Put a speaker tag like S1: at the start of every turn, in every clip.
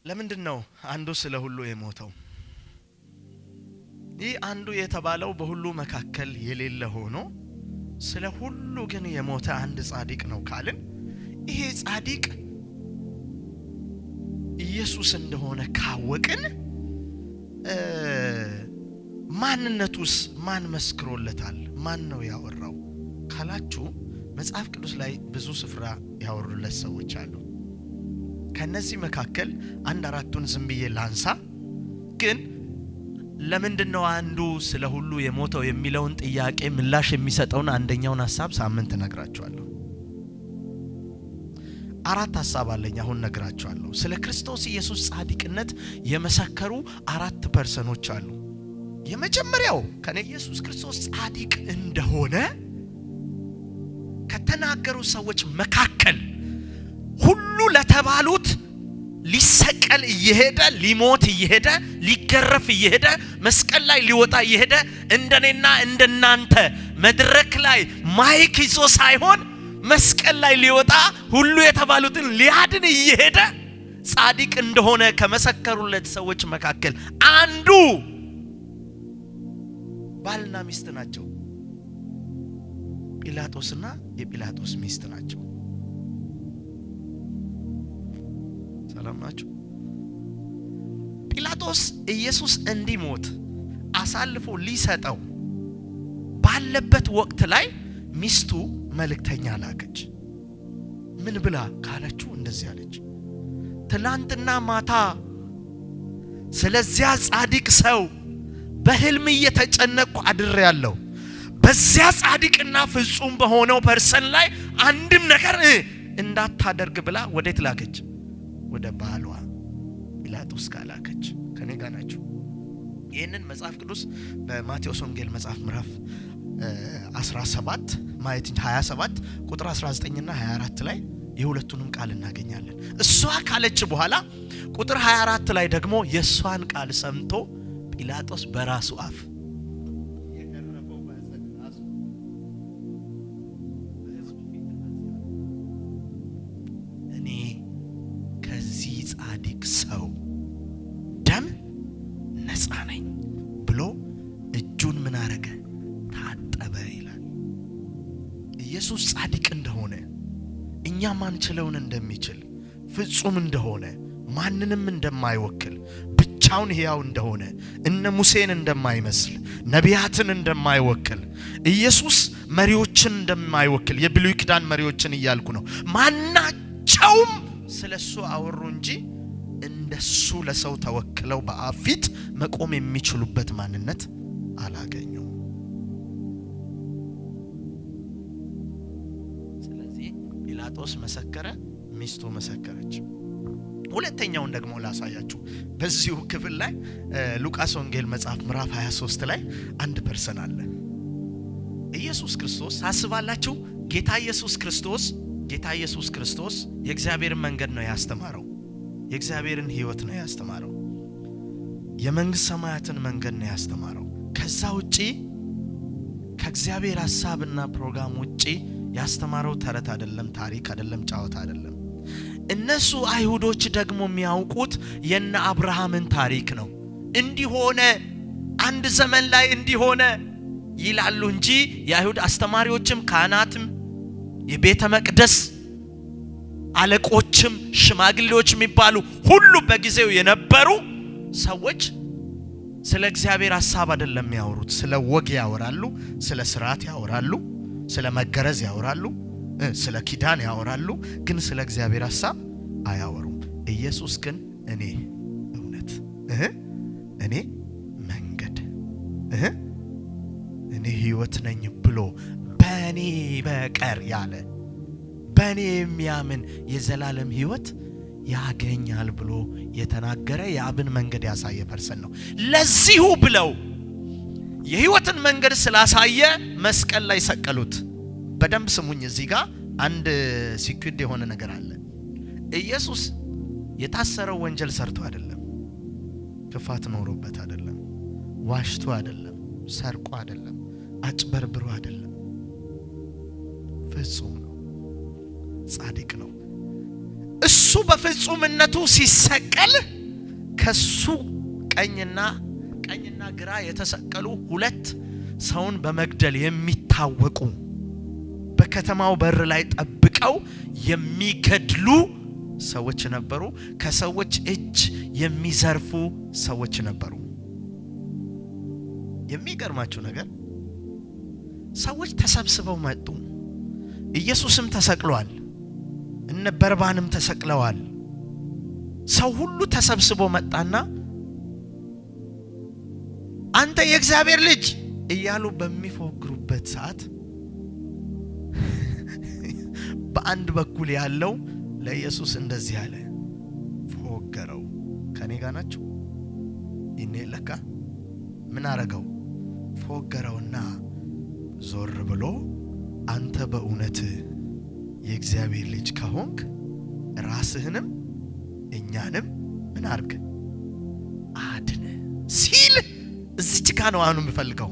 S1: ለምንድነው አንዱ ስለ ሁሉ የሞተው? ይህ አንዱ የተባለው በሁሉ መካከል የሌለ ሆኖ ስለ ሁሉ ግን የሞተ አንድ ጻድቅ ነው ካልን ይሄ ጻድቅ ኢየሱስ እንደሆነ ካወቅን ማንነቱስ ማን መስክሮለታል? ማን ነው ያወራው ካላችሁ መጽሐፍ ቅዱስ ላይ ብዙ ስፍራ ያወሩለት ሰዎች አሉ። ከነዚህ መካከል አንድ አራቱን ዝም ብዬ ላንሳ። ግን ለምንድነው አንዱ ስለ ሁሉ የሞተው የሚለውን ጥያቄ ምላሽ የሚሰጠውን አንደኛውን ሐሳብ ሳምንት ነግራችኋለሁ። አራት ሐሳብ አለኝ አሁን ነግራችኋለሁ። ስለ ክርስቶስ ኢየሱስ ጻድቅነት የመሰከሩ አራት ፐርሰኖች አሉ። የመጀመሪያው ከነ ኢየሱስ ክርስቶስ ጻድቅ እንደሆነ ከተናገሩ ሰዎች መካከል ሁሉ ለተባሉት ሊሰቀል እየሄደ ሊሞት እየሄደ ሊገረፍ እየሄደ መስቀል ላይ ሊወጣ እየሄደ እንደኔና እንደናንተ መድረክ ላይ ማይክ ይዞ ሳይሆን መስቀል ላይ ሊወጣ ሁሉ የተባሉትን ሊያድን እየሄደ ጻድቅ እንደሆነ ከመሰከሩለት ሰዎች መካከል አንዱ ባልና ሚስት ናቸው። ጲላጦስና የጲላጦስ ሚስት ናቸው። ሰላም ናችሁ? ጲላጦስ ኢየሱስ እንዲሞት አሳልፎ ሊሰጠው ባለበት ወቅት ላይ ሚስቱ መልእክተኛ ላከች። ምን ብላ ካለችው እንደዚህ አለች፣ ትላንትና ማታ ስለዚያ ጻድቅ ሰው በህልም እየተጨነቅኩ አድሬያለሁ። በዚያ ጻድቅና ፍጹም በሆነው ፐርሰን ላይ አንድም ነገር እንዳታደርግ ብላ ወዴት ላከች? ወደ ባሏ ጲላጦስ ጋር ላከች። ከኔ ጋር ናችሁ? ይህንን መጽሐፍ ቅዱስ በማቴዎስ ወንጌል መጽሐፍ ምዕራፍ 17 ማየት 27 ቁጥር 19 እና 24 ላይ የሁለቱንም ቃል እናገኛለን። እሷ ካለች በኋላ ቁጥር 24 ላይ ደግሞ የሷን ቃል ሰምቶ ጲላጦስ በራሱ አፍ የቀረበው በራሱ በሕዝቡ ፊት እኔ ከዚህ ጻድቅ ሰው ደም ነፃ ነኝ ብሎ እጁን ምን አረገ? ታጠበ ይላል። ኢየሱስ ጻድቅ እንደሆነ እኛ ማንችለውን እንደሚችል ፍጹም እንደሆነ ማንንም እንደማይወክል ብቻውን ሕያው እንደሆነ እነ ሙሴን እንደማይመስል ነቢያትን እንደማይወክል ኢየሱስ መሪዎችን እንደማይወክል የብሉይ ኪዳን መሪዎችን እያልኩ ነው። ማናቸውም ስለሱ አወሩ እንጂ እንደሱ ለሰው ተወክለው በአብ ፊት መቆም የሚችሉበት ማንነት አላገኙም። ስለዚህ ጲላጦስ መሰከረ፣ ሚስቱ መሰከረች። ሁለተኛውን ደግሞ ላሳያችሁ። በዚሁ ክፍል ላይ ሉቃስ ወንጌል መጽሐፍ ምዕራፍ 23 ላይ አንድ ፐርሰን አለ። ኢየሱስ ክርስቶስ ታስባላችሁ? ጌታ ኢየሱስ ክርስቶስ የእግዚአብሔርን መንገድ ነው ያስተማረው። የእግዚአብሔርን ሕይወት ነው ያስተማረው። የመንግስት ሰማያትን መንገድ ነው ያስተማረው። ከዛ ውጪ ከእግዚአብሔር ሐሳብና ፕሮግራም ውጪ ያስተማረው ተረት አይደለም፣ ታሪክ አይደለም፣ ጫወታ አይደለም። እነሱ አይሁዶች ደግሞ የሚያውቁት የነ አብርሃምን ታሪክ ነው። እንዲሆነ አንድ ዘመን ላይ እንዲሆነ ይላሉ እንጂ የአይሁድ አስተማሪዎችም ካህናትም የቤተ መቅደስ አለቆችም ሽማግሌዎች የሚባሉ ሁሉ በጊዜው የነበሩ ሰዎች ስለ እግዚአብሔር ሐሳብ አይደለም ያወሩት። ስለ ወግ ያወራሉ፣ ስለ ስርዓት ያወራሉ፣ ስለ መገረዝ ያወራሉ፣ ስለ ኪዳን ያወራሉ፣ ግን ስለ እግዚአብሔር ሐሳብ አያወሩም። ኢየሱስ ግን እኔ እውነት እኔ መንገድ እኔ ሕይወት ነኝ ብሎ በእኔ በቀር ያለ በእኔ የሚያምን የዘላለም ሕይወት ያገኛል ብሎ የተናገረ የአብን መንገድ ያሳየ ፐርሰን ነው። ለዚሁ ብለው የሕይወትን መንገድ ስላሳየ መስቀል ላይ ሰቀሉት። በደንብ ስሙኝ። እዚህ ጋር አንድ ሲክሪት የሆነ ነገር አለ። ኢየሱስ የታሰረው ወንጀል ሰርቶ አይደለም፣ ክፋት ኖሮበት አይደለም፣ ዋሽቶ አይደለም፣ ሰርቆ አይደለም፣ አጭበርብሮ አይደለም። ፍጹም ነው፣ ጻድቅ ነው። እሱ በፍጹምነቱ ሲሰቀል ከሱ ቀኝና ግራ የተሰቀሉ ሁለት ሰውን በመግደል የሚታወቁ በከተማው በር ላይ ጠብቀው የሚገድሉ ሰዎች ነበሩ። ከሰዎች እጅ የሚዘርፉ ሰዎች ነበሩ። የሚገርማችሁ ነገር ሰዎች ተሰብስበው መጡ። ኢየሱስም ተሰቅሏል፣ እነ በርባንም ተሰቅለዋል። ሰው ሁሉ ተሰብስቦ መጣና አንተ የእግዚአብሔር ልጅ እያሉ በሚፎክሩበት ሰዓት በአንድ በኩል ያለው ለኢየሱስ እንደዚህ አለ፣ ፎገረው። ከኔ ጋር ናችሁ? ይኔ ለካ ምን አረገው? ፎገረውና ዞር ብሎ አንተ በእውነት የእግዚአብሔር ልጅ ከሆንክ ራስህንም እኛንም ምን አርግ አድን ሲል እዚች ጋር ነው አሁን የምፈልገው።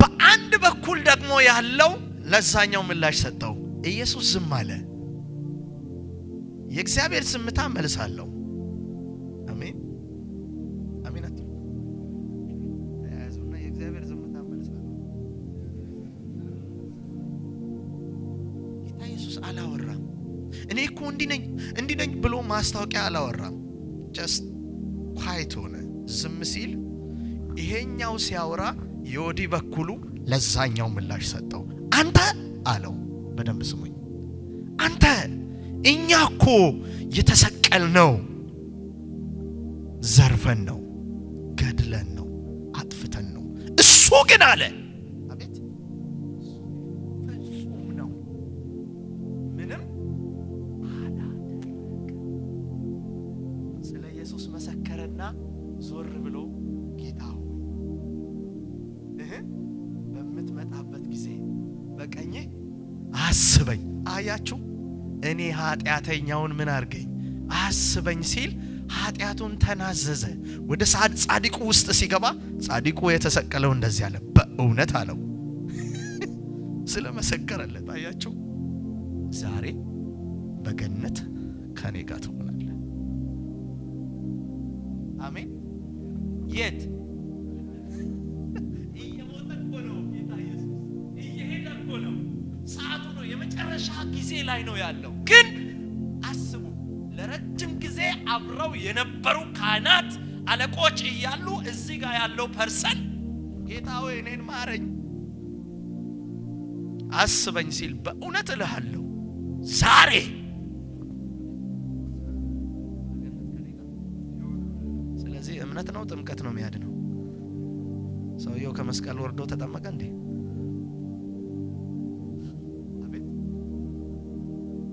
S1: በአንድ በኩል ደግሞ ያለው ለዛኛው ምላሽ ሰጠው። ኢየሱስ ዝም አለ። የእግዚአብሔር ዝምታ መልሳለሁ። አሜን አሜን አትሉ? ያዙና የእግዚአብሔር ዝምታ መልሳለሁ። ጌታ ኢየሱስ አላወራም። እኔ እኮ እንዲህ ነኝ ብሎ ማስታወቂያ አላወራም። ጀስት ኳይት ሆነ። ዝም ሲል ይሄኛው ሲያወራ የወዲ በኩሉ ለዛኛው ምላሽ ሰጠው። አንተ አለው፣ በደንብ ስሙኝ፣ አንተ እኛ እኮ የተሰቀልነው ዘርፈን ነው፣ ገድለን ነው፣ አጥፍተን ነው። እሱ ግን አለ፣ አቤት ፍጹም ነው፣ ምንም አላደረገም። ስለ ኢየሱስ መሰከረና ዞር ብሎ ጌታ ሆይ በምትመጣበት ጊዜ በቀኝ አስበኝ። አያችሁ፣ እኔ ኃጢአተኛውን ምን አርገኝ አስበኝ ሲል ኃጢአቱን ተናዘዘ። ወደ ጻድቁ ውስጥ ሲገባ ጻድቁ የተሰቀለው እንደዚህ አለ፣ በእውነት አለው ስለ መሰከረለት። አያችሁ፣ ዛሬ በገነት ከኔ ጋር ትሆናለህ። አሜን። የት እየሞተ እኮ ነው ጌታ ኢየሱስ፣ እየሄደ እኮ ነው። ሰዓቱ ነው፣ የመጨረሻ ጊዜ ላይ ነው ያለው። ግን አስቡ፣ ለረጅም ጊዜ አብረው የነበሩ ካህናት አለቆች እያሉ እዚህ ጋር ያለው ፐርሰን ጌታ ሆይ እኔን ማረኝ አስበኝ ሲል በእውነት እልሃለሁ ዛሬ እምነት ነው ጥምቀት ነው የሚያድነው? ሰውየው ከመስቀል ወርዶ ተጠመቀ እንዴ? አቤት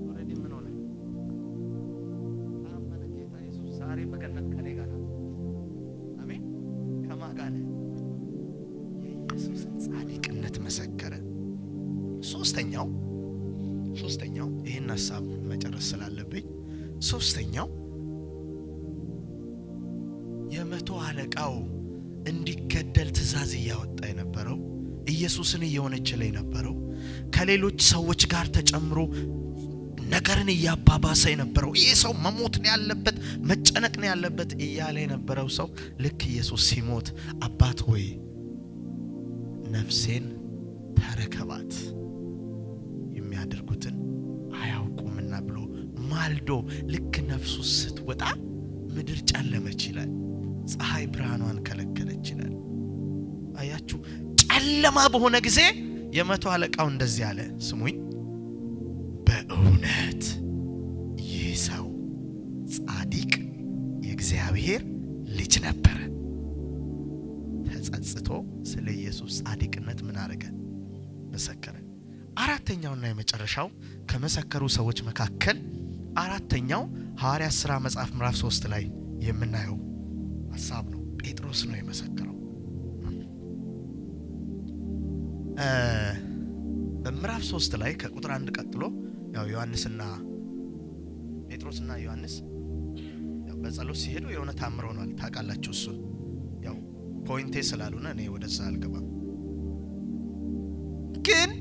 S1: ኦሬዲ ምን ሆነ? አመነ ጌታ ኢየሱስ ዛሬ በገነት ከኔ ጋር ነው። አሜን። ከማን ጋር ነው? የኢየሱስን ጻድቅነት መሰከረ። ሶስተኛው ይሄን ሐሳብ መጨረስ ስላለብኝ ሶስተኛው የመቶ አለቃው እንዲገደል ትእዛዝ እያወጣ የነበረው ኢየሱስን እየወነጀለ የነበረው ከሌሎች ሰዎች ጋር ተጨምሮ ነገርን እያባባሰ የነበረው ይሄ ሰው መሞት ነው ያለበት፣ መጨነቅ ነው ያለበት እያለ የነበረው ሰው ልክ ኢየሱስ ሲሞት አባት ሆይ ነፍሴን ተረከባት የሚያደርጉትን አያውቁምና ብሎ ማልዶ ልክ ነፍሱ ስትወጣ ምድር ጨለመች ይላል። ፀሐይ ብርሃኗን ከለከለች ይላል። አያችሁ፣ ጨለማ በሆነ ጊዜ የመቶ አለቃው እንደዚህ አለ፣ ስሙኝ፣ በእውነት ይህ ሰው ጻድቅ የእግዚአብሔር ልጅ ነበረ። ተጸጽቶ ስለ ኢየሱስ ጻድቅነት ምን አረገ? መሰከረ። አራተኛውና የመጨረሻው ከመሰከሩ ሰዎች መካከል አራተኛው ሐዋርያት ሥራ መጽሐፍ ምዕራፍ 3 ላይ የምናየው ሐሳብ ነው። ጴጥሮስ ነው የመሰከረው። በምዕራፍ 3 ላይ ከቁጥር 1 ቀጥሎ ያው ጴጥሮስና ዮሐንስ ያው በጸሎት ሲሄዱ የሆነ ታምር ሆኗል። ታውቃላችሁ። እሱ ያው ፖይንቴ ስላልሆነ እኔ ወደዛ አልገባም። ግን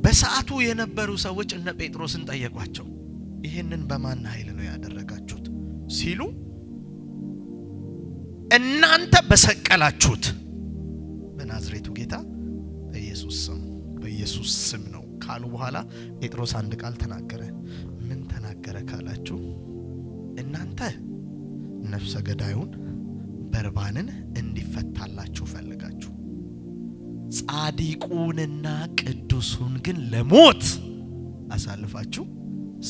S1: በሰዓቱ የነበሩ ሰዎች እነ ጴጥሮስን ጠየቋቸው፣ ይሄንን በማን ኃይል ነው ያደረጋችሁት ሲሉ እናንተ በሰቀላችሁት በናዝሬቱ ጌታ በኢየሱስ ስም ነው ካሉ በኋላ ጴጥሮስ አንድ ቃል ተናገረ። ምን ተናገረ ካላችሁ እናንተ ነፍሰ ገዳዩን በርባንን እንዲፈታላችሁ ፈልጋችሁ ጻድቁንና ቅዱሱን ግን ለሞት አሳልፋችሁ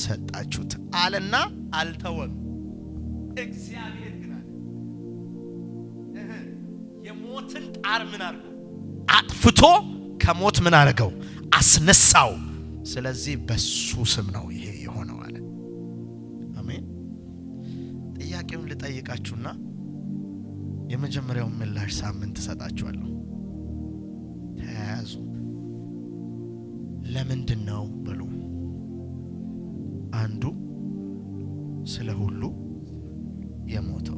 S1: ሰጣችሁት አለና አልተወም። እግዚአብሔር ግን አለ የሞትን ጣር ምን አርጎ አጥፍቶ ከሞት ምን አረገው አስነሳው። ስለዚህ በሱ ስም ነው ይሄ የሆነው አለ። አሜን። ጥያቄውን ልጠይቃችሁና የመጀመሪያው ምላሽ ሳምንት ሰጣችኋለሁ። ተያዙ። ለምንድነው ብሉ። አንዱ ስለ ሁሉ የሞተው